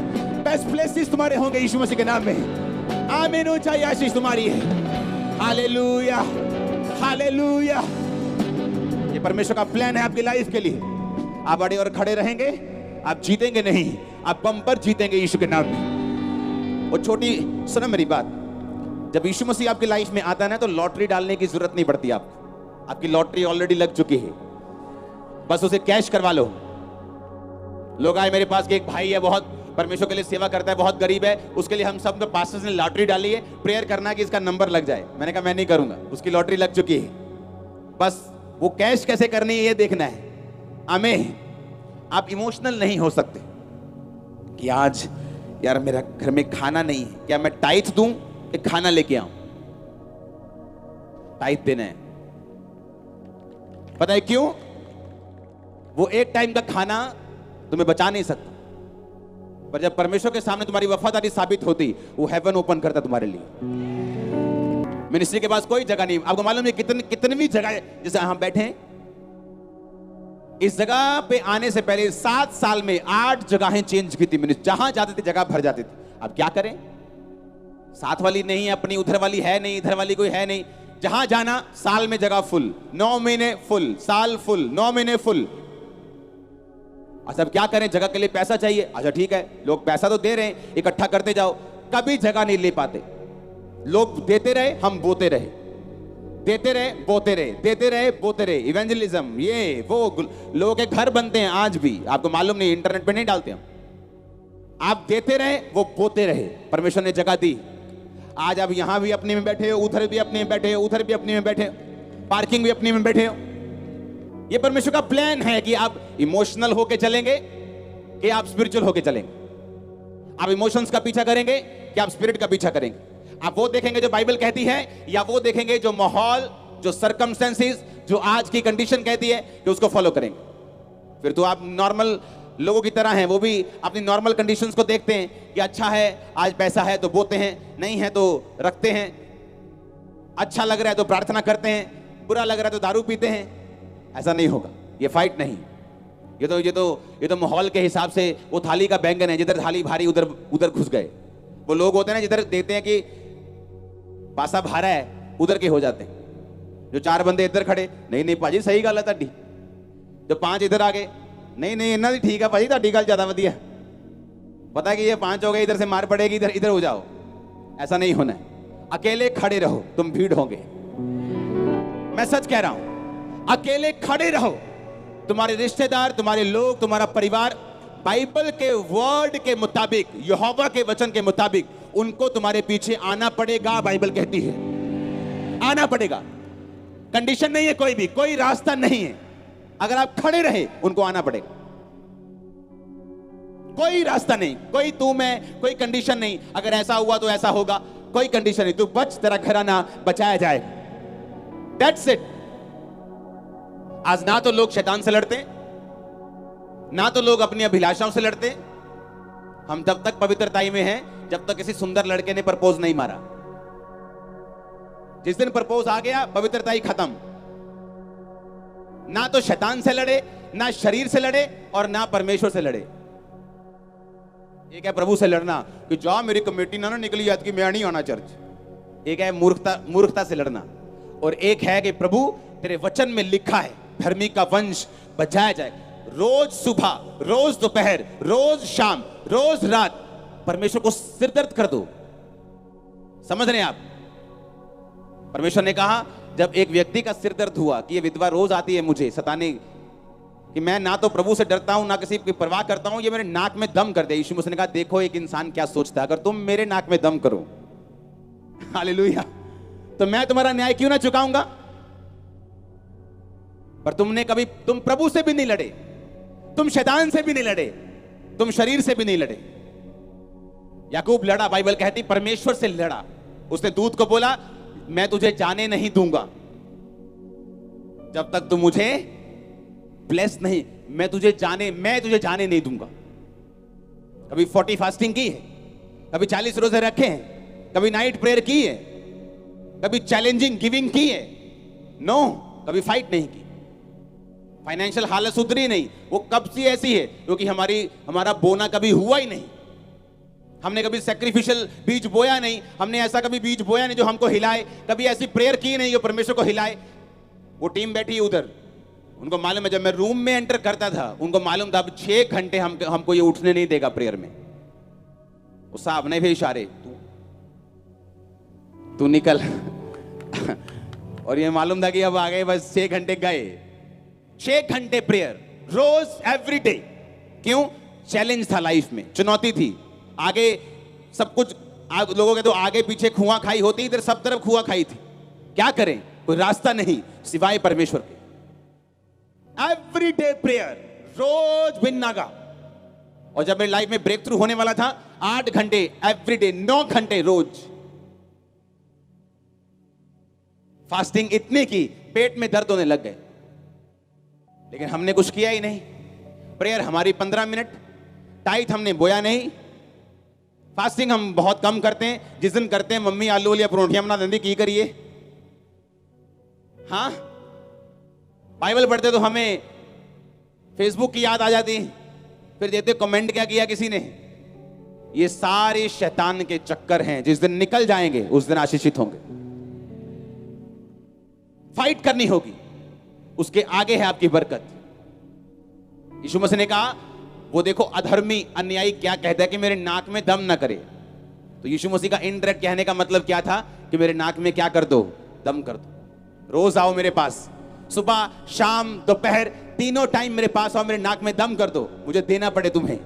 बेस्ट प्लेसेस तुम्हारे होंगे यीशु मसीह के नाम में। आमीन। हो जाए आशीष तुम्हारी है। Hallelujah, hallelujah. ये परमेश्वर का प्लान है आपकी लाइफ के लिए। आप अड़े और खड़े रहेंगे, आप जीतेंगे नहीं, आप बम्पर जीतेंगे यीशु के नाम में। वो छोटी सुनो मेरी बात, जब यीशु मसीह आपकी लाइफ में आता है ना तो लॉटरी डालने की जरूरत नहीं पड़ती आपको। आपकी लॉटरी ऑलरेडी लग चुकी है, बस उसे कैश करवा लो। लोग आए मेरे पास कि एक भाई है, बहुत परमेश्वर के लिए सेवा करता है, बहुत गरीब है, उसके लिए हम सब पास्टर्स ने लॉटरी डाली है, प्रेयर करना कि इसका नंबर लग जाए। मैंने कहा मैं नहीं करूंगा, उसकी लॉटरी लग चुकी है, बस वो कैश कैसे करनी है ये देखना है। आमीन। आप इमोशनल नहीं हो सकते कि आज यार मेरा घर में खाना नहीं है, क्या मैं टाइट दूं कि खाना लेके आऊं? टाइट देना है। पता है क्यों? वो एक टाइम का खाना तुम्हें बचा नहीं सकता, पर जब परमेश्वर के सामने तुम्हारी वफादारी साबित होती, वो हेवन ओपन करता तुम्हारे लिए। मिनिस्ट्री के पास कोई जगह नहीं। आपको मालूम है कितनी भी जगह जैसे हम बैठे हैं, इस जगह पे आने से पहले 7 साल में 8 जगहें चेंज की थी। मिनिस्ट्री जहां जाते थे जगह भर जाती थी। अब क्या करें, साथ वाली नहीं है अपनी, उधर वाली है नहीं, इधर वाली कोई है नहीं, जहां जाना साल में जगह फुल, 9 महीने फुल, साल फुल, 9 महीने फुल। अच्छा अब क्या करें, जगह के लिए पैसा चाहिए। अच्छा ठीक है, लोग पैसा तो दे रहे हैं, इकट्ठा करते जाओ, कभी जगह नहीं ले पाते। लोग देते रहे, हम बोते रहे, देते रहे, बोते रहे, देते रहे, बोते रहे। इवेंजलिज्म, ये वो, लोगों के घर बनते हैं आज भी, आपको मालूम नहीं, इंटरनेट पे नहीं डालते हम। आप देते रहे, वो बोते रहे। परमेश्वर ने जगह दी। आज आप यहां भी अपने में बैठे हो, उधर भी अपने में बैठे हो, उधर भी अपने में बैठे हो, पार्किंग भी अपने में बैठे हो। ये परमेश्वर का प्लान है कि आप इमोशनल होके चलेंगे कि आप स्पिरिचुअल होके चलेंगे। आप इमोशंस का पीछा करेंगे कि आप स्पिरिट का पीछा करेंगे। आप वो देखेंगे जो बाइबल कहती है, या वो देखेंगे जो माहौल, जो सर्कमस्टेंसेस, जो आज की कंडीशन कहती है कि उसको फॉलो करेंगे। फिर तो आप नॉर्मल लोगों की तरह हैं, वो भी अपनी नॉर्मल कंडीशंस को देखते हैं कि अच्छा है आज पैसा है तो बोते हैं, नहीं है तो रखते हैं, अच्छा लग रहा है तो प्रार्थना करते हैं, बुरा लग रहा है तो दारू पीते हैं। ऐसा नहीं होगा, ये फाइट नहीं। ये तो माहौल के हिसाब से वो थाली का बैंगन है, जिधर थाली भारी उधर उधर घुस गए। वो लोग होते हैं ना जिधर देखते हैं कि पासा भारा है उधर के हो जाते हैं। जो 4 बंदे इधर खड़े, नहीं नहीं भाजी सही गल है ताड़ी। जो 5 इधर आ गए, नहीं नहीं इन्ना भी ठीक है भाजी ताड़ी गल ज्यादा वधिया। पता है कि ये 5 हो गए, इधर से मार पड़ेगी, इधर इधर हो जाओ। ऐसा नहीं होना है। अकेले खड़े रहो, तुम भीड़ होंगे। मैं सच कह रहा हूं, अकेले खड़े रहो। तुम्हारे रिश्तेदार, तुम्हारे लोग, तुम्हारा परिवार बाइबल के वर्ड के मुताबिक, यहोवा के वचन के मुताबिक उनको तुम्हारे पीछे आना पड़ेगा। बाइबल कहती है आना पड़ेगा। कंडीशन नहीं है, कोई रास्ता नहीं है। अगर आप खड़े रहे उनको आना पड़ेगा। कोई रास्ता नहीं, कोई तू मैं, कोई कंडीशन नहीं। अगर ऐसा हुआ तो ऐसा होगा, कोई कंडीशन नहीं। तू बच, तेरा घराना बचाया जाएगा। That's it. आज ना तो लोग शैतान से लड़ते, ना तो लोग अपनी अभिलाषाओं से लड़ते। हम तब तक पवित्रताई में हैं जब तक किसी सुंदर लड़के ने प्रपोज नहीं मारा। जिस दिन प्रपोज आ गया, पवित्रताई खत्म। ना तो शैतान से लड़े, ना शरीर से लड़े, और ना परमेश्वर से लड़े। एक है प्रभु से लड़ना कि जा मेरी कमेटी ना निकली आज की मैं नहीं आना चर्च। एक है मूर्खता से लड़ना। और एक है कि प्रभु तेरे वचन में लिखा है धर्मी का वंश बचाया जाए। रोज सुबह, रोज दोपहर, रोज शाम, रोज रात परमेश्वर को सिरदर्द कर दो। समझ रहे हैं आप? परमेश्वर ने कहा जब एक व्यक्ति का सिर दर्द हुआ कि ये विधवा रोज आती है मुझे सताने, कि मैं ना तो प्रभु से डरता हूं ना किसी की परवाह करता हूं, ये मेरे नाक में दम कर दे। यीशु मसीह ने कहा देखो एक इंसान क्या सोचता है, अगर तुम मेरे नाक में दम करो हालेलुया, तो मैं तुम्हारा न्याय क्यों ना चुकाऊंगा? पर तुम प्रभु से भी नहीं लड़े, तुम शैतान से भी नहीं लड़े, तुम शरीर से भी नहीं लड़े। याकूब लड़ा, बाइबल कहती परमेश्वर से लड़ा। उसने दूत को बोला मैं तुझे जाने नहीं दूंगा जब तक तू मुझे ब्लेस नहीं, मैं तुझे जाने नहीं दूंगा। कभी 40 फास्टिंग की है, कभी 40 रोजे रखे हैं, कभी नाइट प्रेयर की है, कभी चैलेंजिंग गिविंग की है? नो, कभी फाइट नहीं की। फाइनेंशियल हालत सुधरी नहीं, वो कब सी ऐसी है क्योंकि हमारा बोना कभी हुआ ही नहीं। हमने कभी सैक्रिफिशियल बीज बोया नहीं, हमने ऐसा कभी बीज बोया नहीं जो हमको हिलाए, कभी ऐसी प्रेयर की नहीं जो परमेश्वर को हिलाए। वो टीम बैठी उधर, उनको मालूम है जब मैं रूम में एंटर करता था उनको मालूम था अब 6 घंटे हमको ये उठने नहीं देगा प्रेयर में। उस साहब ने भी इशारे तू निकल और ये मालूम था कि अब आ गए, बस 6 घंटे गए। 6 घंटे प्रेयर रोज, एवरी डे। क्यों? चैलेंज था लाइफ में, चुनौती थी। आगे सब कुछ लोगों के तो आगे पीछे खुआ खाई होती, इधर सब तरफ खुआ खाई थी। क्या करें? कोई रास्ता नहीं सिवाय परमेश्वर के। एवरी डे प्रेयर, रोज बिन नागा। और जब मेरी लाइफ में ब्रेक थ्रू होने वाला था 8 घंटे एवरी डे, 9 घंटे रोज फास्टिंग इतनी की पेट में दर्द होने लग गए। लेकिन हमने कुछ किया ही नहीं। प्रेयर हमारी 15 मिनट, टाइट हमने बोया नहीं। फास्टिंग हम बहुत कम करते हैं, जिस दिन करते हैं मम्मी आलू वाली परोठियां बना देती की करिए। हाँ, बाइबल पढ़ते तो हमें फेसबुक की याद आ जाती, फिर देते कमेंट क्या किया किसी ने। ये सारे शैतान के चक्कर हैं, जिस दिन निकल जाएंगे उस दिन आशीषित होंगे। फाइट करनी होगी, उसके आगे है आपकी बरकत। यीशु मसीह ने कहा वो देखो अधर्मी अन्यायी क्या कहता है कि मेरे नाक में दम ना करे। तो यीशु मसीह का इनडायरेक्ट कहने का मतलब क्या था कि मेरे नाक में क्या कर दो? दम कर दो। रोज आओ मेरे पास, सुबह शाम दोपहर तीनों टाइम मेरे पास आओ, मेरे नाक में दम कर दो, मुझे देना पड़े तुम्हें।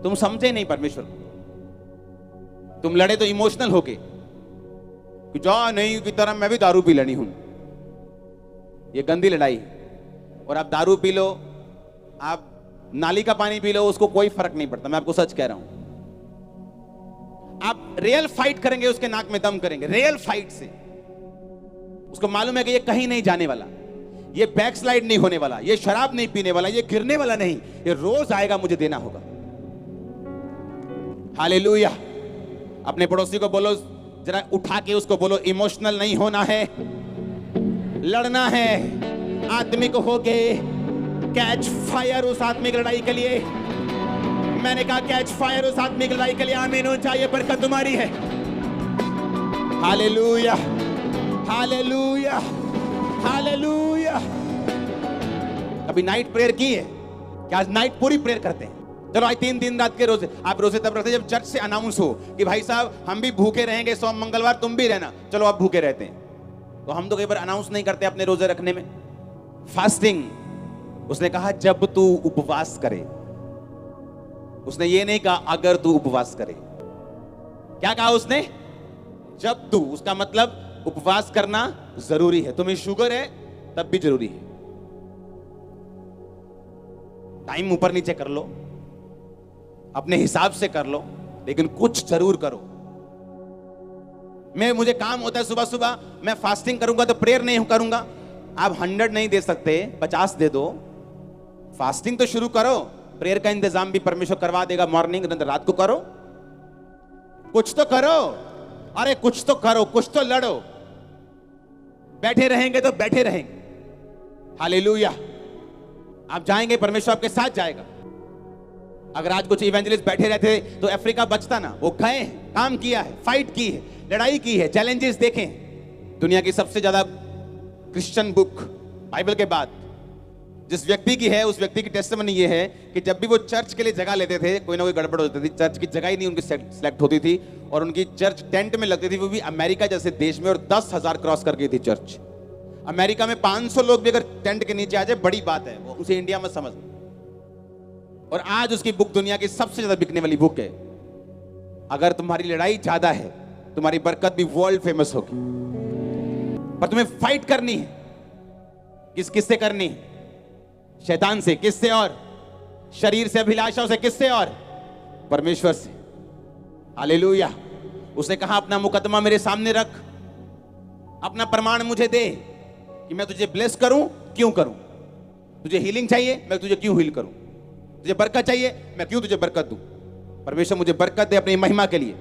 तुम समझे नहीं परमेश्वर को, तुम लड़े तो इमोशनल होके कि जा नहीं की तरह मैं भी दारू पी लेनी हूं। ये गंदी लड़ाई। और आप दारू पी लो, आप नाली का पानी पी लो, उसको कोई फर्क नहीं पड़ता। मैं आपको सच कह रहा हूं। आप रियल फाइट करेंगे, उसके नाक में दम करेंगे, रियल फाइट से। उसको मालूम है कि ये कहीं नहीं जाने वाला, ये बैकस्लाइड नहीं होने वाला, ये शराब नहीं पीने वाला, ये गिरने वाला नहीं, ये रोज आएगा, मुझे देना होगा। हालेलुया। अपने पड़ोसी को बोलो, जरा उठा के उसको बोलो, इमोशनल नहीं होना है, लड़ना है, आत्मिक होके कैच फायर उस आत्मिक लड़ाई के लिए। मैंने कहा कैच फायर उस आत्मिक लड़ाई के लिए। आमीन हो जाए, बरकत तुम्हारी है। Hallelujah, hallelujah, hallelujah. कभी नाइट प्रेयर की है क्या? आज नाइट पूरी प्रेयर करते हैं। चलो आज 3 दिन रात के रोजे। आप रोजे तब रखते जब चर्च से अनाउंस हो कि भाई साहब हम भी भूखे रहेंगे, सोम मंगलवार तुम भी रहना। चलो आप भूखे रहते हैं, तो हम तो कई बार अनाउंस नहीं करते अपने रोजे रखने में। फास्टिंग, उसने कहा जब तू उपवास करे, उसने ये नहीं कहा अगर तू उपवास करे। क्या कहा उसने? जब तू। उसका मतलब उपवास करना जरूरी है। तुम्हें शुगर है तब भी जरूरी है। टाइम ऊपर नीचे कर लो, अपने हिसाब से कर लो, लेकिन कुछ जरूर करो। मुझे काम होता है सुबह सुबह, मैं फास्टिंग करूंगा तो प्रेयर नहीं करूंगा। आप 100 नहीं दे सकते, 50 दे दो। फास्टिंग तो शुरू करो, प्रेयर का इंतजाम भी परमेश्वर करवा देगा। मॉर्निंग रात को करो, कुछ तो करो। अरे कुछ तो करो, कुछ तो लड़ो। बैठे रहेंगे तो बैठे रहेंगे। हालेलुया। आप जाएंगे, परमेश्वर आपके साथ जाएगा। अगर आज कुछ इवेंजलिस्ट बैठे रहते तो अफ्रीका बचता ना। वो गए, काम किया है, फाइट की है, लड़ाई की है, चैलेंजेस देखे। दुनिया की सबसे ज्यादा क्रिश्चियन बुक बाइबल के बाद जिस व्यक्ति की है, उस व्यक्ति की टेस्टिमनी ये है कि जब भी वो चर्च के लिए जगह लेते थे, कोई ना कोई गड़बड़ होती थी, चर्च की जगह ही नहीं उनकी सिलेक्ट होती थी, और उनकी चर्च टेंट में लगती थी, वो भी अमेरिका जैसे देश में, और 10,000 क्रॉस कर गई थी चर्च। अमेरिका में 500 लोग भी अगर टेंट के नीचे आ जाए बड़ी बात है, वो उसे इंडिया में समझ। और आज उसकी बुक दुनिया की सबसे ज्यादा बिकने वाली बुक है। अगर तुम्हारी लड़ाई ज्यादा है, तुम्हारी बरकत भी वर्ल्ड फेमस होगी। पर तुम्हें फाइट करनी है। किससे करनी है? शैतान से। किससे? और शरीर से, अभिलाषाओं से। किससे? और परमेश्वर से। हालेलुया। उसने कहा अपना मुकदमा मेरे सामने रख, अपना प्रमाण मुझे दे कि मैं तुझे ब्लेस करूं, क्यों करूं। तुझे हीलिंग चाहिए, मैं तुझे क्यों हील करूं। तुझे बरकत चाहिए, मैं क्यों तुझे बरकत दूं। परमेश्वर मुझे बरकत दे अपनी महिमा के लिए।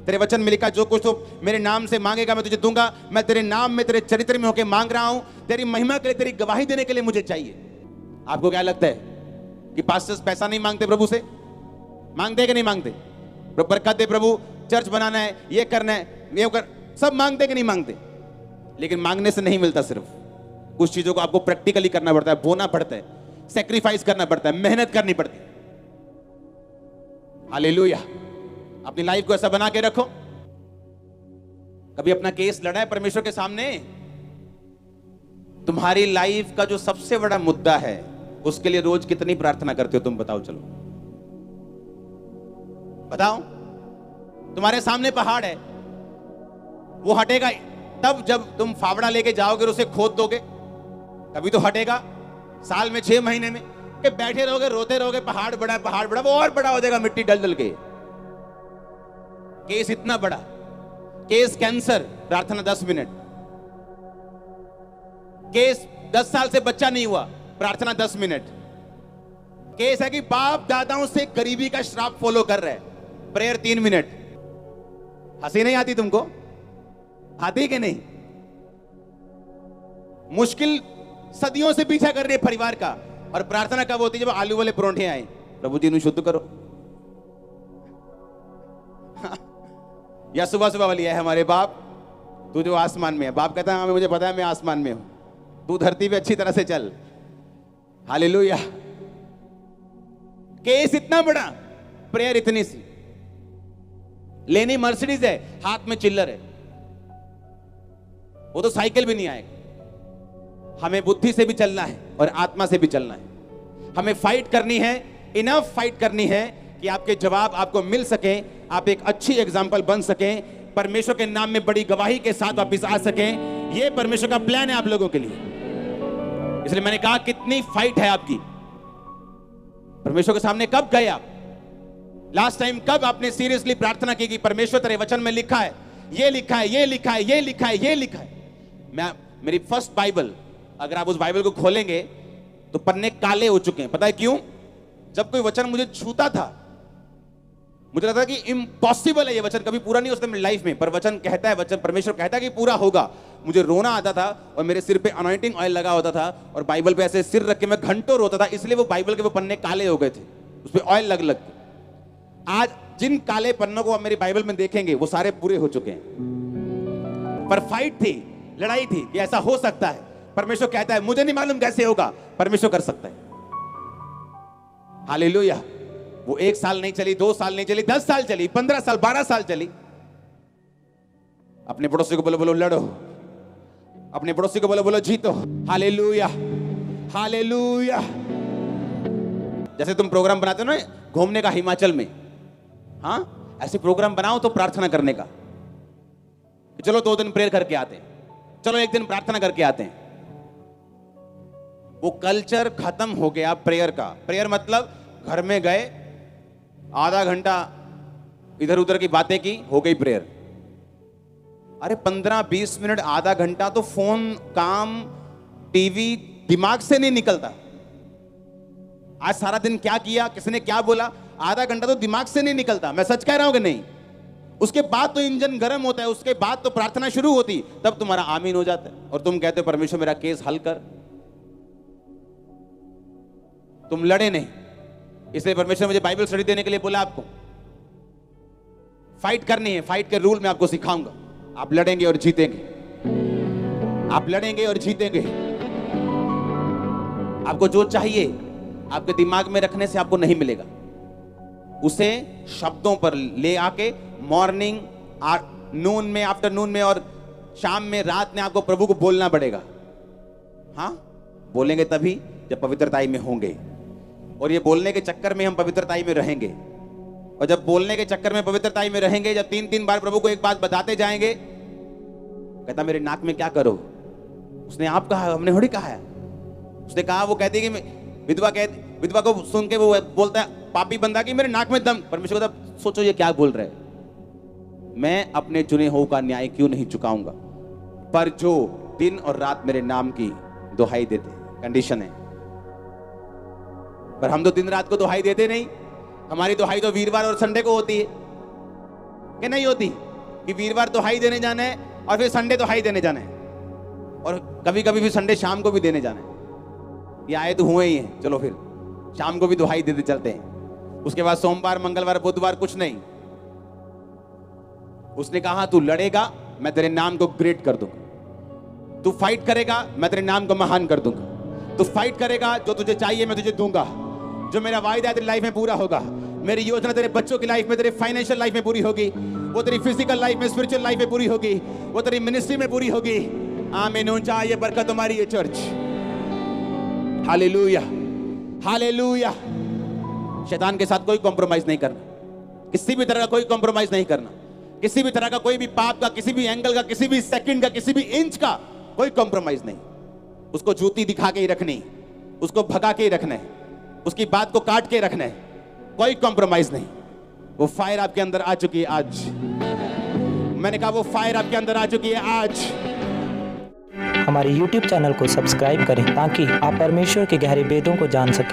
तेरे वचन में लिखा जो कुछ तो मेरे नाम से मांगेगा मैं तुझे दूंगा। मैं तेरे नाम में, तेरे चरित्र में होकर मांग रहा हूं। तेरी महिमा के लिए, तेरी गवाही देने के लिए मुझे चाहिए। आपको क्या लगता है कि पास्टर्स पैसा नहीं मांगते प्रभु से? मांगते कि नहीं मांगते? बरकत दे प्रभु, चर्च बनाना है, ये करना है, ये कर, सब मांगते कि नहीं मांगते? लेकिन मांगने से नहीं मिलता। सिर्फ कुछ चीजों को आपको प्रैक्टिकली करना पड़ता है, बोना पड़ता है, सैक्रिफाइस करना पड़ता है, मेहनत करनी पड़ती है। हालेलुया। अपनी लाइफ को ऐसा बना के रखो। कभी अपना केस लड़ा है परमेश्वर के सामने? तुम्हारी लाइफ का जो सबसे बड़ा मुद्दा है, उसके लिए रोज कितनी प्रार्थना करते हो तुम? बताओ, चलो बताओ। तुम्हारे सामने पहाड़ है, वो हटेगा तब जब तुम फावड़ा लेके जाओगे और उसे खोद दोगे, तभी तो हटेगा। साल में 6 महीने में कि बैठे रहोगे, रोते रहोगे, पहाड़ बड़ा है, पहाड़ बड़ा, वो और बड़ा हो जाएगा मिट्टी डल डल के। केस इतना बड़ा, केस कैंसर, प्रार्थना 10 मिनट। केस 10 साल से बच्चा नहीं हुआ, प्रार्थना 10 मिनट। केस है कि बाप दादाओं से गरीबी का श्राप फॉलो कर रहे हैं, प्रेयर 3 मिनट। हंसी नहीं आती तुमको? आती कि नहीं? मुश्किल सदियों से पीछा कर रही है परिवार का, और प्रार्थना कब होती है? जब आलू वाले परोंठे आए, प्रभु जी इन्हें शुद्ध करो। या सुबह सुबह वाली है, हमारे बाप तू जो आसमान में है। बाप कहता है हाँ मुझे पता है मैं आसमान में हूं, तू धरती पे अच्छी तरह से चल। हालेलुया। केस इतना बड़ा, प्रेयर इतनी सी। लेनी मर्सिडीज है, हाथ में चिल्लर है, वो तो साइकिल भी नहीं आएगा। हमें बुद्धि से भी चलना है और आत्मा से भी चलना है। हमें फाइट करनी है, इनफ फाइट करनी है कि आपके जवाब आपको मिल सके, आप एक अच्छी एग्जाम्पल बन सकें, परमेश्वर के नाम में बड़ी गवाही के साथ वापिस आ सकें। यह परमेश्वर का प्लान है आप लोगों के लिए। इसलिए मैंने कहा कितनी फाइट है आपकी। परमेश्वर के सामने कब गए आप? लास्ट टाइम कब आपने सीरियसली प्रार्थना की कि परमेश्वर तेरे वचन में लिखा है, ये लिखा है, ये लिखा है, ये लिखा है, ये लिखा है। मेरी फर्स्ट बाइबल अगर आप उस बाइबल को खोलेंगे तो पन्ने काले हो चुके हैं। पता है क्यों? जब कोई वचन मुझे छूता था, मुझे लगता था कि इम्पॉसिबल है ये वचन कभी पूरा नहीं हो सकता मेरी लाइफ में, पर वचन कहता है, वचन परमेश्वर कहता है कि पूरा होगा। मुझे रोना आता था और मेरे सिर पे अनॉइंटिंग ऑयल लगा होता था और बाइबल पे ऐसे सिर रख के मैं घंटों रोता था, इसलिए वो बाइबल के वो पन्ने काले हो गए थे, उस पे ऑयल लग लग के। आज जिन काले पन्नों को आप मेरी बाइबल में देखेंगे वो सारे पूरे हो चुके हैं। पर फाइट थी, लड़ाई थी कि ऐसा हो सकता है। परमेश्वर कहता है मुझे नहीं मालूम कैसे होगा, परमेश्वर कर सकता है। हालेलुया। वो 1 साल नहीं चली, 2 साल नहीं चली, 10 साल चली, 15 साल, 12 साल चली। अपने पड़ोसी को बोलो, बोलो लड़ो। अपने पड़ोसी को बोलो, बोलो जीतो। Hallelujah, hallelujah. जैसे तुम प्रोग्राम बनाते हो ना घूमने का हिमाचल में, हाँ, ऐसे प्रोग्राम बनाओ तो प्रार्थना करने का। चलो 2 दिन प्रेयर करके आते हैं, चलो 1 दिन प्रार्थना करके आते हैं। वो कल्चर खत्म हो गया प्रेयर का। प्रेयर मतलब घर में गए, आधा घंटा इधर उधर की बातें की, हो गई प्रेयर। अरे 15-20 मिनट, आधा घंटा तो फोन, काम, टीवी दिमाग से नहीं निकलता। आज सारा दिन क्या किया, किसने क्या बोला, आधा घंटा तो दिमाग से नहीं निकलता। मैं सच कह रहा हूं कि नहीं? उसके बाद तो इंजन गर्म होता है, उसके बाद तो प्रार्थना शुरू होती, तब तुम्हारा आमीन हो जाता है और तुम कहते हो परमेश्वर मेरा केस हल कर। तुम लड़े नहीं, इसलिए परमेश्वर मुझे बाइबल स्टडी देने के लिए बोला आपको। फाइट करनी है, फाइट के रूल मैं आपको सिखाऊंगा। आप लड़ेंगे और जीतेंगे, आप लड़ेंगे और जीतेंगे। आपको जो चाहिए आपके दिमाग में रखने से आपको नहीं मिलेगा, उसे शब्दों पर ले आके मॉर्निंग, नून में, आफ्टरनून में और शाम में, रात में आपको प्रभु को बोलना पड़ेगा। हाँ, बोलेंगे तभी जब पवित्रताई में होंगे, और ये बोलने के चक्कर में हम पवित्रताई में रहेंगे। और जब बोलने के चक्कर में पवित्रताई में रहेंगे, जब 3-3 बार प्रभु को एक बात बताते जाएंगे, कहता मेरे नाक में क्या करो, उसने आप कहा, हमने थोड़ी कहा है। उसने कहा, वो कहती कि विधवा को सुन के वो बोलता है पापी बंदा कि मेरे नाक में दम। परमेश्वर कहता सोचो ये क्या बोल रहे हैं, मैं अपने चुने हुओं का न्याय क्यों नहीं चुकाऊंगा, पर जो दिन और रात मेरे नाम की दुहाई देते। कंडीशन है, पर हम तो दिन रात को दुहाई देते नहीं। हमारी दुहाई तो वीरवार और संडे को होती है, कि नहीं होती? कि वीरवार दुहाई देने जाना है और फिर संडे दुहाई देने जाना है, और कभी कभी फिर संडे शाम को भी देने जाना है। ये आए तो हुए ही हैं, चलो फिर शाम को भी दुहाई देते चलते हैं। उसके बाद सोमवार, मंगलवार, बुधवार कुछ नहीं। उसने कहा तू लड़ेगा, मैं तेरे नाम को ग्रेट कर दूंगा। तू फाइट करेगा, मैं तेरे नाम को महान कर दूंगा। तू फाइट करेगा, जो तुझे चाहिए मैं तुझे दूंगा। जो मेरा वायदा है तेरी लाइफ में पूरा होगा। मेरी योजना तेरे बच्चों की लाइफ में, तेरे फाइनेंशियल लाइफ में पूरी होगी, वो तेरी फिजिकल लाइफ में, स्पिरिचुअल लाइफ में पूरी होगी, वो तेरी मिनिस्ट्री में पूरी होगी। आमीन। ऊंचा ये बरकत तुम्हारी, ये चर्च। Hallelujah, hallelujah. शैतान के साथ कोई कॉम्प्रोमाइज नहीं करना, किसी भी तरह का कोई कॉम्प्रोमाइज नहीं करना, किसी भी तरह का, कोई भी पाप का, किसी भी एंगल का, किसी भी सेकंड का, किसी भी इंच का कोई कॉम्प्रोमाइज नहीं। उसको जूती दिखा के ही रखनी, उसको भगा के ही रखना है, उसकी बात को काट के रखना है, कोई कॉम्प्रोमाइज नहीं। वो फायर आपके अंदर आ चुकी है आज। मैंने कहा वो फायर आपके अंदर आ चुकी है आज। हमारे YouTube चैनल को सब्सक्राइब करें ताकि आप परमेश्वर के गहरे वेदों को जान सकें।